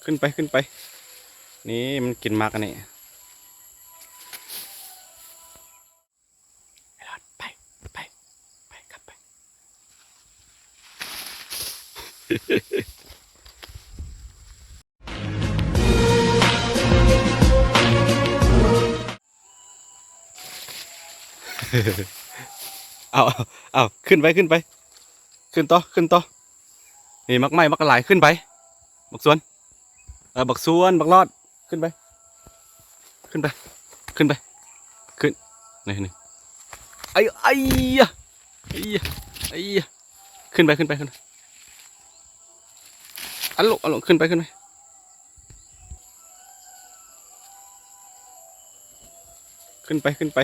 ขึ้นไปขึ้นไปนี่มันกินมากอันนี้ไปไปไปครับไป เอาเอาขึ้นไปขึ้นไปขึ้นต่อขึ้นต่อนี่มักไหม้มักหลายขึ้นไปบักสวนบักสวนบักรอดขึ้นไปขึ้นไปขึ้นไปขึ้นนี่ไอ้ไอ้ยะไอ้ยะไอ้ยะขึ้นไปขึ้นไปขึ้นอันลงขึ้นไปขึ้นไปขึ้นไปขึ้นไป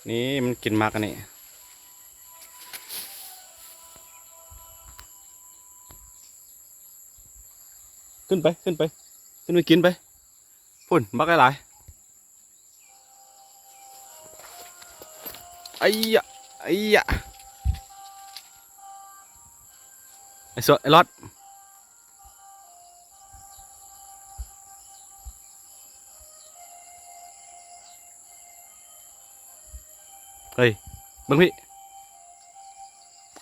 นี่มันกินมากอันนี้ขึ้นไปขึ้นไปขึ้นไปกินไปพุ่นบักหลายไอ้ยะไอ้ยะไอ้สวนไอ้รอดเฮ้ยเบิ่งพี่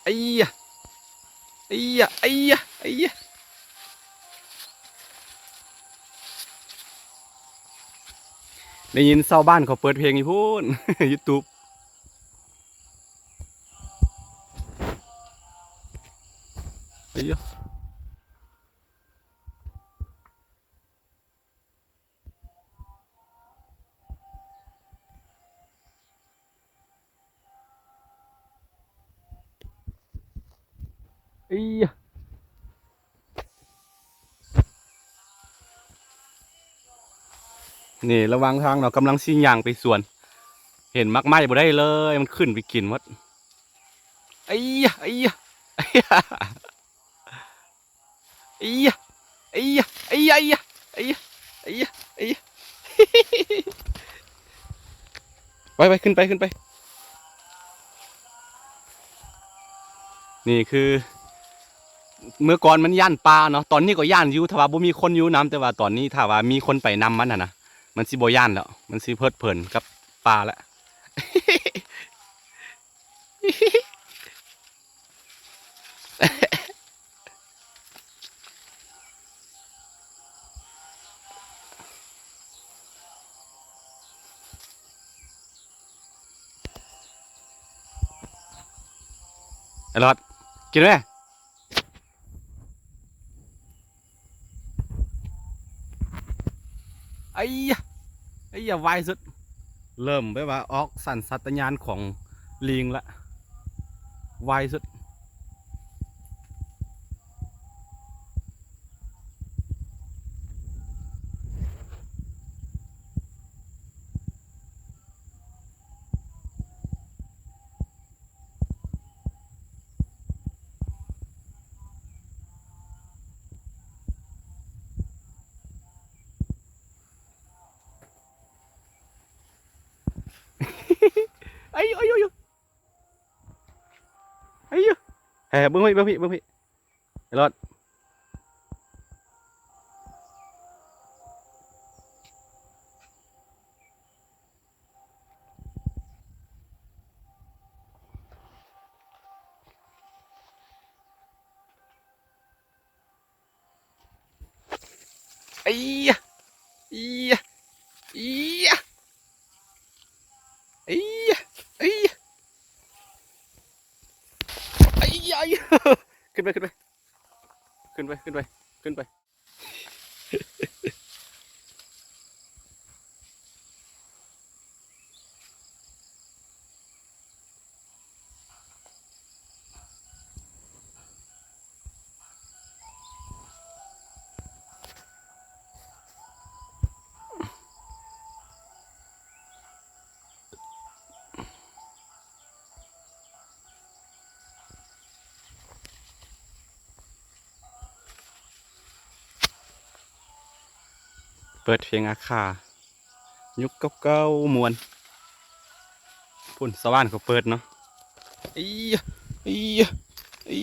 ไอ้ยะไอ้ยะไอ้ยะไอ้ยะได้ยินชาวบ้านเขาเปิดเพลงอีพูน YouTube ไอ้ยะไอ้ยะนี่ระหว่างทางเรากำลังซิ่งย่างไปสวนเห็นมักไหม้บ่ได้เลยมันขึ้นไปกินหมดไอ้ยะไอ้ยะไอ้ยะไอ้ยะไอ้ยะไอ้ยะไอ้ยะไอ้ยะไอ้ยะไปไปขึ้นไปขึ้นไปนี่คือเมื่อก่อนมันย่านปลาเนาะตอนนี้ก็ย่านอยู่ถ้าว่าบ่มีคนอยู่น้ำแต่ว่าตอนนี้ถ้าว่ามีคนไปนำมันนะมันสิบ่ย่านแล้วมันสิเพลิดเพลินกับปลาแล้ว ไอ้รอดกินไหมไอ้ยะไอ้ยะไวสุดเริ่มไปว่าออกสัญชาตญาณของลิงละไวสุดไอ้ยไอ้ยไอ้ยเฮ้ยเบิ้งพี่เบิ้งพี่เบิ้งพี่ไอ้รอดไอ้ยะไอ้ยะไอ้ยะไอ้ยะไอ้ยะไอ้ยะขึ้นไปขึ้นไปขึ้นไปขึ้นไปขึ้นไปเปิดเพลงอาคายุคเก่าๆมวนพุ่นสว่านเขาเปิดเนาะอีอีอี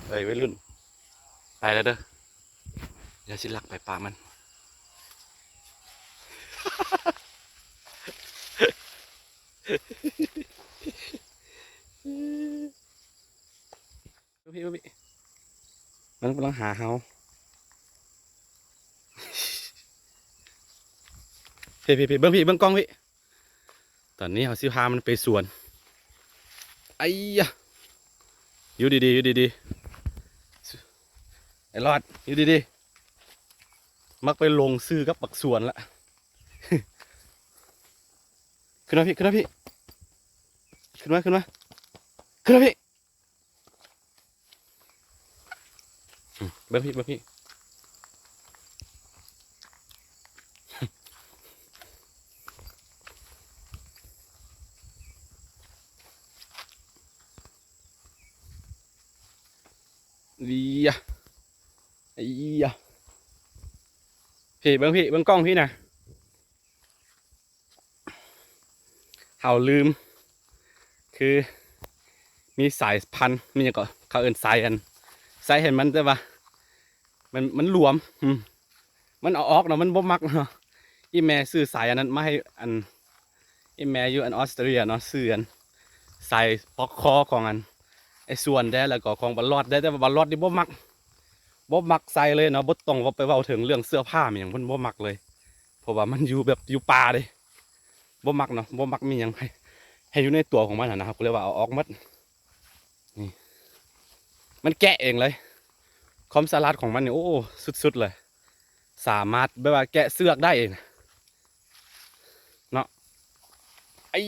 เอ้ยวัยรุ่นไปแล้วเด้ออย่าสิลักไปปากมันพี่มันกำลังหาเฮาพี่เบิ้งกล้องพี่ตอนนี้เขาสิพามันไปสวนไอ้ยะอยู่ดีไอ้รอดอยู่ดีมักไปลงซื้อกับปักสวนละขึ้นมาพี่ขึ้นมาพี่ขึ้นมาพี่เบิ้งพี่ดีอะไอ้ยะพี่เบิ้งกล้องพี่นะเห่าลืมคือมีสายพันธุ์มีอย่างก็เขาเอิ้นสายเห็นมันแต่ว่ามันหลวมมันเอาออกเนาะมันบ่มักเนาะอีแม่ซื้อสายอันนั้นมาให้อีแม่อยู่ออสเตรเลียเนาะซื้อสายปอกคอของไอ้ส่วนได้แล้วก็ของบอลลอดได้แต่ว่าบอลลอดนี่บ่มักใส่เลยเนาะบ่ต้องว่าไปเว้าถึงเรื่องเสื้อผ้าอย่างมันบ่มักเลยเพราะว่ามันอยู่แบบอยู่ป่าเลยบ่มักเนาะบ่มักมีอย่างให้อยู่ในตัวของมันนะครับก็เลยว่าเอาออกหมดนี่มันแกะเองเลยความสลัดของมันเนี่ยโอ้สุดๆเลยสามารถแบบว่าแกะเสือกได้เองเนาะไอ้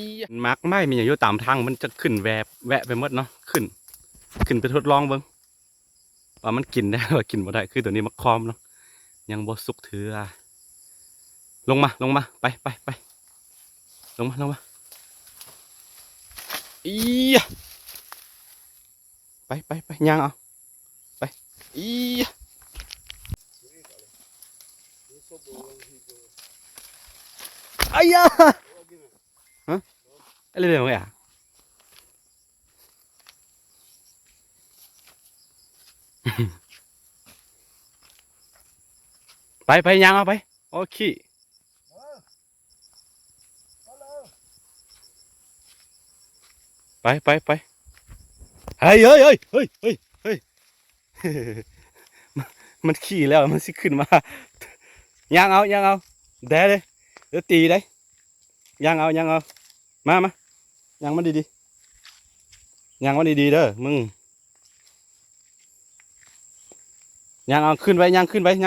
มักไม่มีอย่างอยู่ตามทางมันจะขึ้นแวะไปหมดเนาะขึ้นไปทดลองเบิ่งว่ามันกินได้หรือกินบ่ได้คือตัวนี้มันคอมเนาะยังบ่สุกเถื่อลงมาไปลงมาอีไปย่างเอาไปอีไอ้ยะฮะอะไรเรื่องอะไรอ่ะไปย่างเอาไปโอเคไปเฮ้ยมันขี่แล้วมันสิขึ้นมาย่างเอาแดดเลยเดี๋ยวตีได้ย่างเอามาย่างมันดีย่างมันดีเด้อมึงย่างเอาขึ้นไปย่างขึ้นไปเ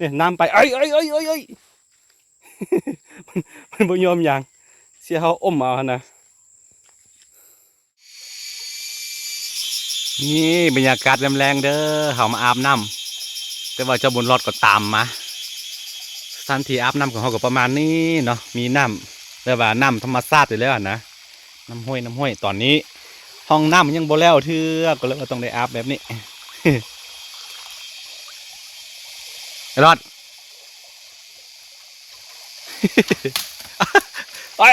นี่ยน้ำไปเอ้ยมันบ่ยอมย่างเสียเขาอมเอานะนี่บรรยากาศแรงๆเด้อเขามาอาบน้ำแต่ว่าเจ้าบุญรอดก็ตามมาสถานที่อาบน้ำของเขาก็ประมาณนี้เนาะมีน้ำแต่ว่าน้ำธรรมชาติอยู่แล้วนะน้ำห้วยตอนนี้ห้องน้ำยังบ่แล้วเทื่อก็เลยต้องได้อาบแบบนี้ รอดไอ้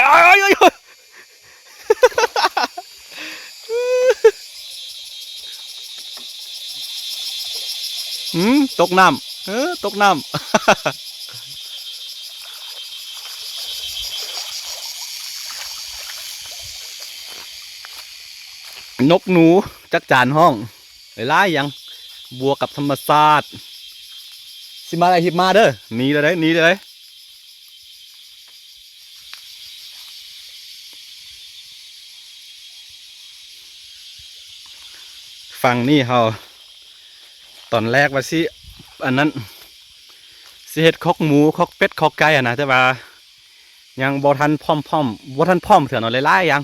ตกน้ำตกน้ำ นกหนูจักจานห้องหลายอย่างบวกกับธรรมชาติสิมาอะไรหิบมาเด้อหนีเลยฟังนี่เขาตอนแรกว่าสิอันนั้นสิเฮ็ดคอกหมูคอกเป็ดคอกไก่อะนะแต่ว่ายังบ่ทันพร้อมเถื่อนเอาหลายๆอย่าง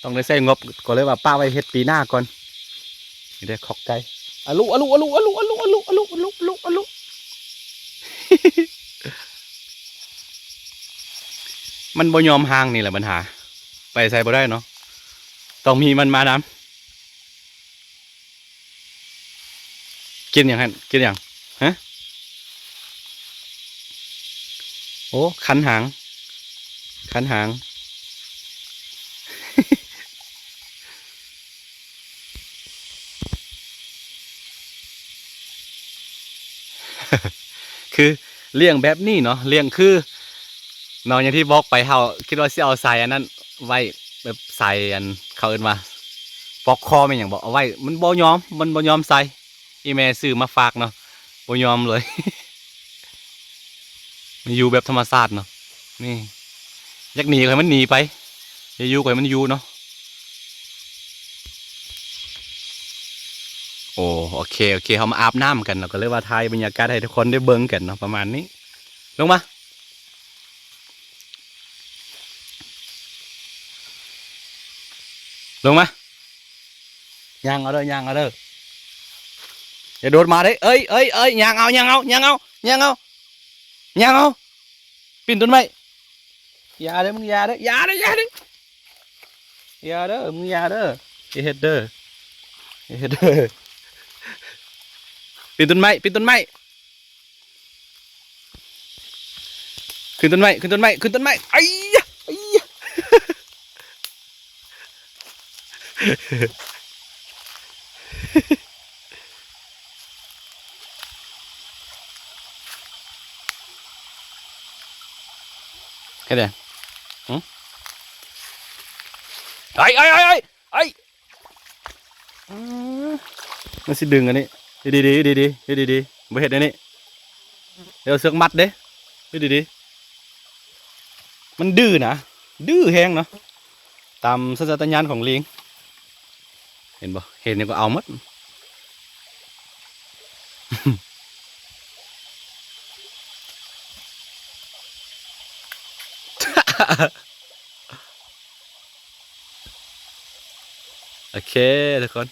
ต้ ต้องได้ใส่งบก็เลยว่าป้าไว้เฮ็ดปีหน้าก่อนนี่ได้ขอกไก่อะลุอะลุอะลุอะลุอะลุอะลุอะลุอะลุอะลุอะลุมันบ่ยอมห่างนี่แหละปัญหาไปใส่บ่ได้เนาะต้องมีมันมานำกินอย่างนั้นกินอย่างฮะโอ้คันหางคันหาง คือเลี้ยงแบบนี้เนาะเลี้ยงคือน้องอย่างที่บอกไปเฮาคิดว่าสิเอาใส่อันนั้นไว้แบบใส่อันเขาเอิ้นว่าปอกคอแม่นหยังบอกเอาไว้มันบ่ยอมมันบ่ยอมใส่อีแม่ซื้อมาฝากเนาะบ่ยอมเลย มันอยู่แบบธรรมชาติเนาะนี่อยากหนีก็ให้มันหนีไปอย่าอยู่ก็ให้มันอยู่เนาะโอ้โอเคโอเคเขามาอาบน้ำกันเราก็เลยว่าถ่ายบรรยากาศให้ทุกคนได้เบิ่งกันเนาะประมาณนี้ลงมาลงมาย่างเอาเด้อย่างเอาเด้ออย่าโดดมาเด้เอ้ยเอ้ยเอ้ยย่างเอาย่างเอาย่างเอาย่างเอาย่างเอาปีนต้นไม้อย่าเด้อมึงอย่าเด้ออย่าเด้ออย่าเด้ออย่าเด้อมึงอย่าเด้ออย่าเฮ็ดเด้ออย่าเฮ็ดเด้อปีนต้นไม้ปีนต้นไม้ขึ้นต้นไม้ขึ้นต้นไม้ขึ้นต้นไม้ไอ้ยะไอ้ยะแค่เนี้ยไอ้ไอ้ไอ้ไอ้ไอ้มันสิดึงอันนี้ดีดีดีดีดีดีดีไม่เห็นอันนี้เดี๋ยวเสือกมัดเด้ดีดีดีมันดื้อนะดื้อแฮงเนาะตามสัญชาตญาณของลิงเห็นบ่เห็นเนี่ยก็เอามัด โอเคทุกคน